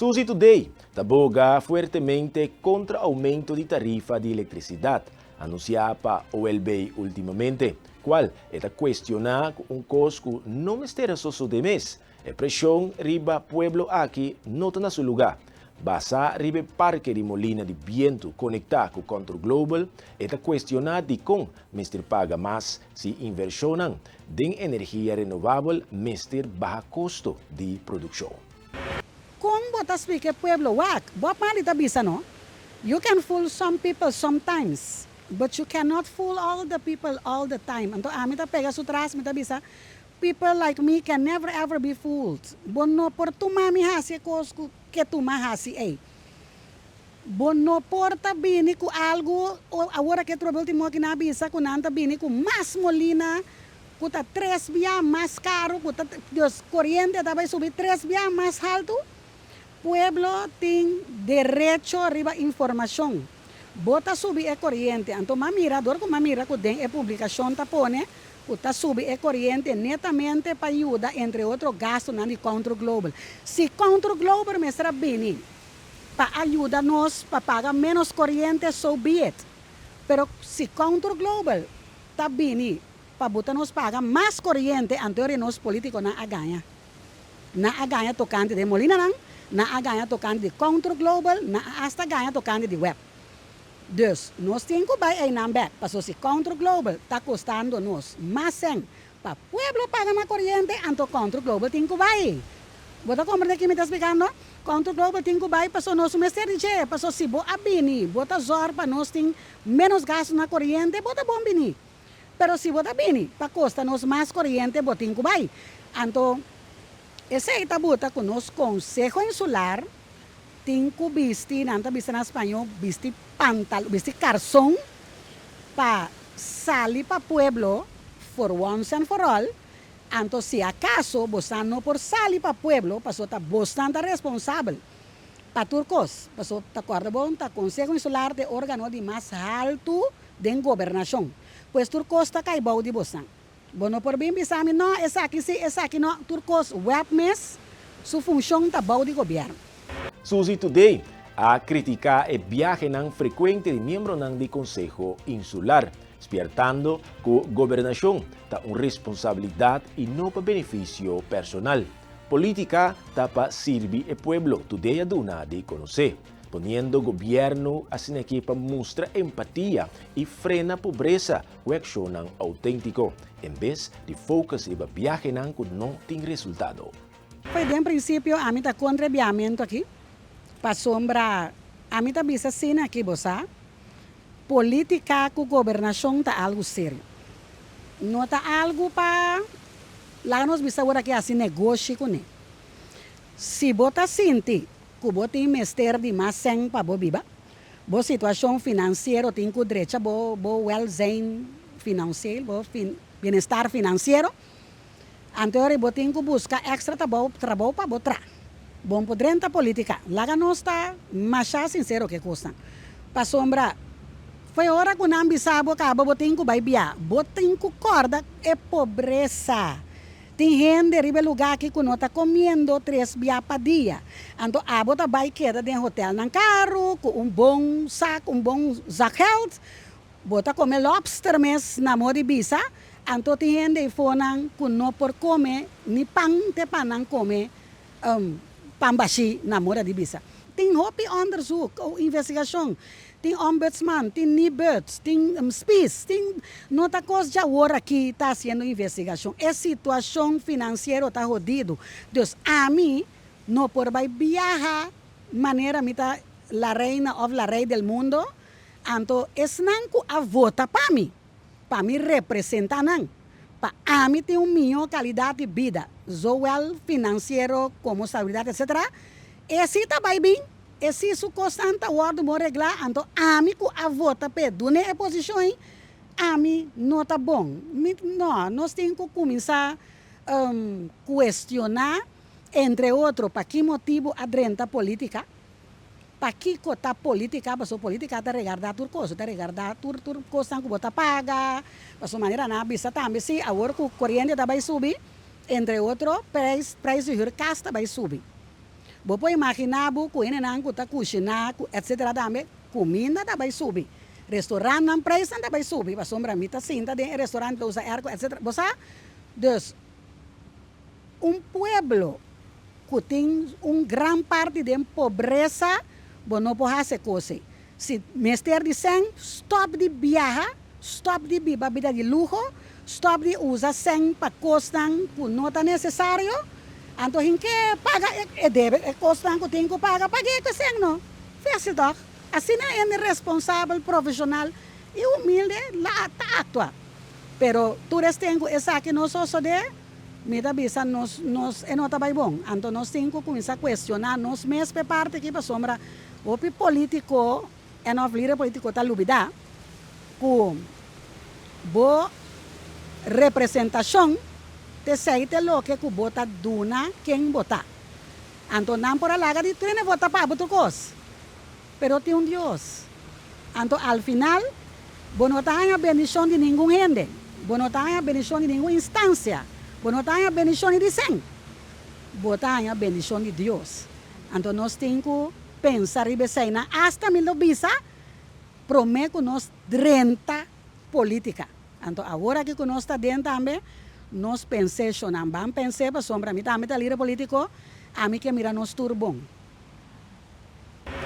Suzy Today taboga fuertemente contra aumento de tarifa de electricidad, anunciada para OLB ultimamente, cual está cuestionada un costo no mestera soso de mes. La presión riba pueblo aquí no está en su lugar. Basa ribe parque de Molina de Viento conectado con Control Global está cuestionada de con mester paga más si inversionan en energía renovable mester baja costo de producción. Kung bota speak pueblo wak, buat malita bisa no? You can fool some people sometimes, but you cannot fool all the people all the time. Anto amita pega sutras mita bisa. People like me can never ever be fooled. Bono por tu mami hasi cosco que tu ma hasi ei. Bono porta bini ku algo agora que trouble timo que na bisa ku nanta bini ku mas molina ku ta 3 via mais caro ku ta Dios corriente ta vai subir 3 via mais alto. Pueblo tem derecho arriba informação. Bota subir a corriente. Então, mamira, dor com mamira, que tem a publicação, tá pone, que tá subir a corriente netamente para ajudar, entre outros gastos, na Control Global. Se Control Global me será bem, para ajudar nós, para pagar menos corriente, so be it. Pero se Control Global tá bem, para botar nós pagar mais corriente, anterior nós políticos não a ganha. Não a ganha tocante de Molina, não. Na ganha tocante de Control Global, na hasta ganha tocante de web. Dus, nós temos que buy a number, para se Control Global está custando nós mais para pueblo pagar na corriente, então Control Global tem que buy. Bota compreender que me está explicando? Control Global tem que buy para nós mestre de, para se bo abini, bota zor para nós tem menos gasto na corriente, bota bom bini. Pero se bota bini, para custa nós mais corriente, bota tem que buy. Então esse aí está bota com nosso Conselho Insular, tem que vestir, não está vestindo em espanhol, vestir pantalão, vestir calção, para sair para o pueblo, for once and for all. Então, se acaso, você não por sair para o pueblo, você está bastante responsável para turcos. Você está acorda bom, está Conselho Insular de órgão de mais alto de governação. Pois turcos está caibau de você. Bueno, por bem pensar, não, essa aqui não, turcos web mes, sua função está bom de governo. Suzy Today a criticar el viaje nan frecuente de miembros nan de Consejo Insular, despertando que a gobernación está una responsabilidad y no para beneficio personal. Política está para servir al pueblo, Today aduna de conocer. Poniendo gobierno así que para mostrar empatía y frena pobreza, o acción auténtico, en vez de focus en viaje que no tiene resultado. Pues de princípio, a mí está contra el viamiento aquí, para sombra, a mí está bisa cena aquí, bosa, política con gobernación está algo serio. No está algo para, lá nos bisa ahora que así negocio con él. Si bota sinti, que tem mestre de mais sem para bo biba. Bo situação financeira tem que direito bo well-being financeiro, bo bem-estar financeiro. Anterior bo tem que buscar extra trabalho para botar. Bom por dentro política. Lá nós está mais sincero que custa. Para sombra, foi hora que não bisabo que bo tem que vai biar. Bo tem que corda é pobreza. Tem gente ribe lugar que não está comendo 3 via para dia. Então, a bota vai queda dentro do hotel num carro, com bom saco health. Bota comer lobster mes na mori bisa. Então, tem gente que fonan que não por comer, ni pão te panan comer pambashi na mora de bisa. Tem hopi onderzoek, ou investigação. Tem ombudsman, tem NIBUD, tem SPIS, tem nota coisa já agora que está sendo investigação. A situação financeira está rodida. Então, a mim, não por vai viajar, maneira mita la reina of la rei del mundo, então, não a vota para mim representar não. Para a mim tem melhor qualidade de vida, well financeiro, como estabilidade, etc. Esse está bem. Esse isso constante word mo regla então ami ku a vota pe dune a posição ami não tá bom. Não, nós temos que começar questionar entre outros para que motivo adrenta política. Para que cota política, para política está regardar turcos, está regardar turcos que bota paga, para sua maneira na bisa também se agora que o corrente vai subir, entre outros preço de casta vai subir. Vos pode imaginar, que não está cozinhar, etc. Também, comida também subir. Restaurante não preço também subir. Para sombra, mita cinta de restaurante, usa arco, etc. Você, dus, pueblo que tem grande parte de pobreza, vos não pode fazer coisa. Se mister de sem, stop de viajar, stop de bebida de luxo, stop de usar sem para costar que não está necessário. Então, que paga, deve, costar que tem que pagar, paguei que sem, não. Fez doch. Assim é responsável, profissional e humilde, lá está atua. Pero, tu tenho essa que nós só de, me da bisa, nós é nota bem bom. Então, nós temos que começar a questionar, nós mesmos parte aqui para sombra, o político, é não líder político, está lubida, com boa representação, te sei te lo que bota duna quem bota. Então, não por alaga de treino vota para outra coisa. Pero tem Deus. Então, al final, você não tem a bendição de nenhum gente. Você não tem a bendição de nenhuma instância. Você não tem a bendição de ninguém. Você tem a bendição de Deus. Então, nós temos que pensar e pensar, hasta me lo bisa, prometo nós renta política. Então, agora que nós está dentro também, nós pensamos, vamos pensar, para sombra, a mim também está líder político, a mim que mira nós tudo bom.